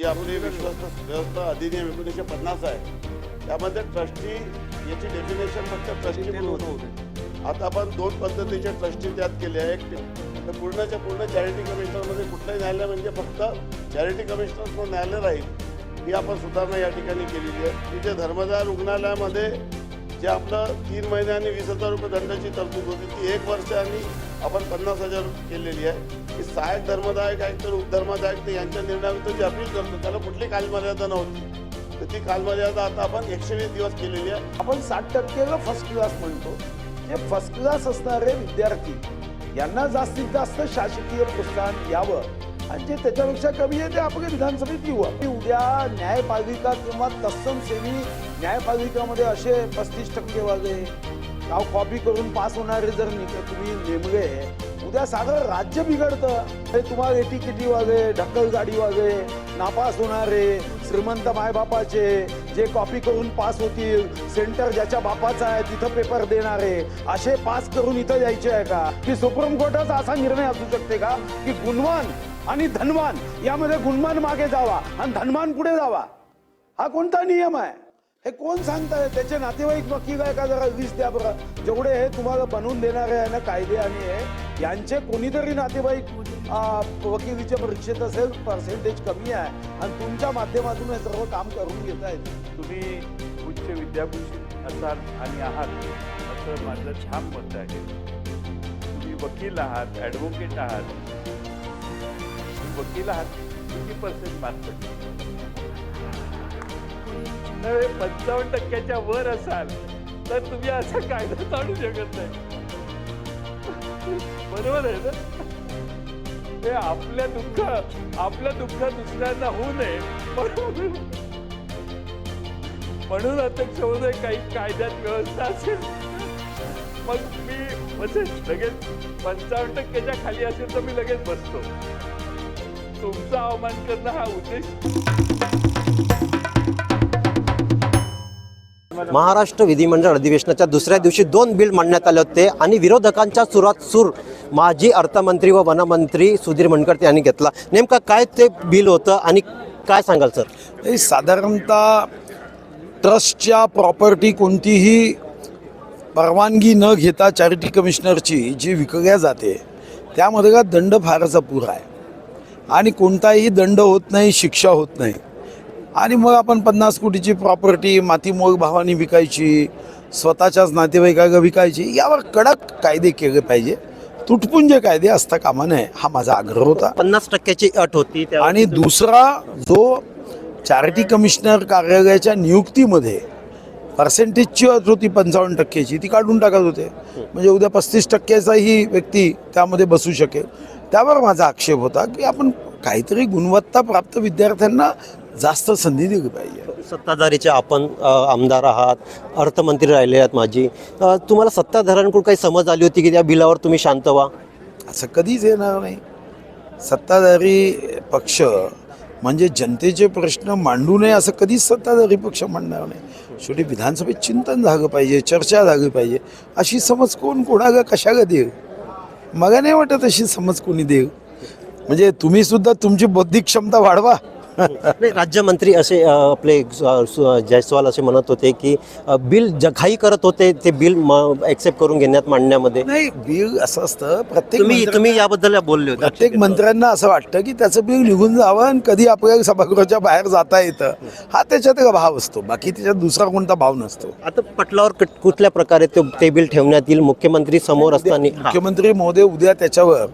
जी आपली विश्वस्त व्यवस्था अधिनियम 1950 आहे, त्यामध्ये ट्रस्टी याची डेफिनेशन फक्त ट्रस्टी म्हणून होते. आता आपण दोन पद्धतीचे ट्रस्टी त्यात केले आहे. एक तर पूर्णच्या पूर्ण चॅरिटी कमिशनरमध्ये कुठलंही न्यायालय म्हणजे फक्त चॅरिटी कमिशनर न्यायालय राहील, ही आपण सुधारणा या ठिकाणी केलेली आहे. तिथे धर्मदाय रुग्णालयामध्ये जे आपलं 3 महिने आणि 20,000 रुपये दंडाची तरतूद होती, ती 1 वर्ष आणि आपण 50,000 केलेली आहे. की सहाय्यक धर्मदायक आहेत तर उपधर्मदायक ते यांच्या निर्णयावर जे अपील करतो त्याला कुठली कालमर्यादा नव्हती, तर ती कालमर्यादा आता आपण 120 दिवस केलेली आहे. आपण 60%ला फर्स्ट क्लास म्हणतो. जे फर्स्ट क्लास असणारे विद्यार्थी यांना जास्तीत जास्त शासकीय प्रोत्साहन यावं आणि जे त्याच्यापेक्षा कमी आहे ते आपल्या विधानसभेत येऊ. उद्या न्यायपालिका किंवा तत्सम सेमी न्यायपालिकामध्ये असे 35% वाले नाव कॉपी करून पास होणारे जर तुम्ही नेमले, उद्या सारं राज्य बिघडतं. हे तुम्हाला एटीकेटी वाले, ढक्कल गाडी वाले, नापास होणारे, श्रीमंत मायबापाचे जे कॉपी करून पास होतील, सेंटर ज्याच्या बापाचा आहे तिथं पेपर देणारे, असे पास करून इथं यायचे आहे का? की सुप्रीम कोर्टाचा असा निर्णय असू शकते का की गुणवान आणि धनवान यामध्ये गुणवान मागे जावा आणि धनवान पुढे जावा? हा कोणता नियम आहे? हे कोण सांगताय? त्याचे नातेवाईक वकील आहे का? जरा लिस्ट द्या बरं. जेवढे हे तुम्हाला बनवून देणारे आहे ना कायदे आणि हे, यांचे कोणीतरी नातेवाईक वकिलीच्या परीक्षेत असेल, पर्सेंटेज कमी आहे आणि तुमच्या माध्यमातून हे सर्व काम करून घेत आहेत. तुम्ही उच्च विद्याभूषित असाल आणि आहात असं माझं ठाम मत आहे. तुम्ही वकील आहात, ॲडव्होकेट आहात. वकील आहात, किती पर्सेंट मार्क पडले? 55% वर असाल तर तुम्ही असा कायदा चालू शकत नाही. बरोबर आहे ना? हे आपलं दुःख दुसऱ्यांना होऊ नये म्हणून अध्यक्ष महोदय काही कायद्यात व्यवस्था असेल मग मी बसेल लगेच. 55%च्या खाली असेल तर मी लगेच बसतो. तुमचा अवमान करणं हा उद्देश. महाराष्ट्र विधिमंडळ अधिवेशनाच्या दुसऱ्या दिवशी 2 बिल मांडण्यात आले होते आणि विरोधकांच्या सुरात सूर माजी अर्थमंत्री व वनमंत्री सुधीर मुनगंटीवार यांनी घेतला. नेमका काय ते बिल होतं आणि काय सांगाल सर? साधारणतः ट्रस्टच्या प्रॉपर्टी कोणतीही परवानगी न घेता चॅरिटी कमिशनरची जी विकल्या जाते त्यामध्ये दंड फारच अपुरा आहे आणि कोणताही दंड होत नाही, शिक्षा होत नाही. आणि मग आपण 50 कोटीची प्रॉपर्टी मातीमोल भावाने विकायची, स्वतःच्याच नातेवाईकाला विकायची, यावर कडक कायदे केले पाहिजे. तुटपुंजे कायदे असता कामा नये हा माझा आग्रह होता. 50%ची अट होती. आणि दुसरा, जो चॅरिटी कमिशनर कार्यालयाच्या नियुक्तीमध्ये पर्सेंटेजची अट होती 55%ची, ती काढून टाकत होते. म्हणजे उद्या 35%चाही व्यक्ती त्यामध्ये बसू शकेल. त्यावर माझा आक्षेप होता की आपण काहीतरी गुणवत्ता प्राप्त विद्यार्थ्यांना जास्त संधी दिली पाहिजे. सत्ताधारीचे आपण आमदार आहात, अर्थमंत्री राहिले आहात माजी. तुम्हाला सत्ताधाऱ्यांकडून काही समज आली होती की त्या बिलावर तुम्ही शांत व्हा? असं कधीच येणार नाही. सत्ताधारी पक्ष म्हणजे जनतेचे प्रश्न मांडू नये असं कधीच सत्ताधारी पक्ष मांडणार नाही. शेवटी विधानसभेत चिंतन झालं पाहिजे, चर्चा झाली पाहिजे. अशी समज कोण कोणाला कशाला देईल? मला नाही वाटत अशी समज कोणी देईल. म्हणजे तुम्ही सुद्धा तुमची बौद्धिक क्षमता वाढवा. नाही, राज्यमंत्री असे आपले जयस्वाल असे म्हणत होते की बिल घाई करत होते ते बिल ॲक्सेप्ट करून घेण्यात मांडण्यामध्ये. नाही, बिल असं असतं तुम्ही याबद्दल बोलले होते. प्रत्येक मंत्र्यांना असं वाटतं की त्याचं बिल निघून जावं आणि कधी आपल्याला सभागृहाच्या बाहेर जाता येतं, हा त्याच्यात भाव असतो. बाकी त्याच्यात दुसरा कोणता भाव नसतो. आता पटलावर कुठल्या प्रकारे ते बिल ठेवण्यात येईल? मुख्यमंत्री समोर असताना मुख्यमंत्री महोदय उद्या त्याच्यावर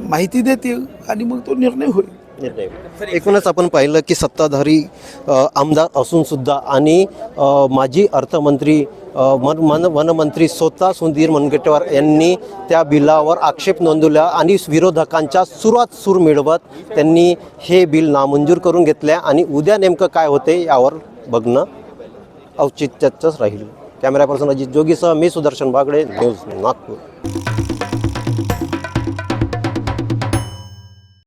माहिती देतील आणि मग तो निर्णय होईल. एकूणच आपण पाहिलं की सत्ताधारी आमदार असून सुद्धा आणि माजी अर्थमंत्री वनमंत्री स्वतः सुधीर मुनगंटीवार यांनी त्या बिलावर आक्षेप नोंदवला आणि विरोधकांच्या सुरात सूर मिळवत त्यांनी हे बिल नामंजूर करून घेतल्या. आणि उद्या नेमकं काय होते यावर बघणं औचित्याचंच राहील. कॅमेरा पर्सन अजित जोगीसह मी सुदर्शन बागडे, न्यूज नागपूर.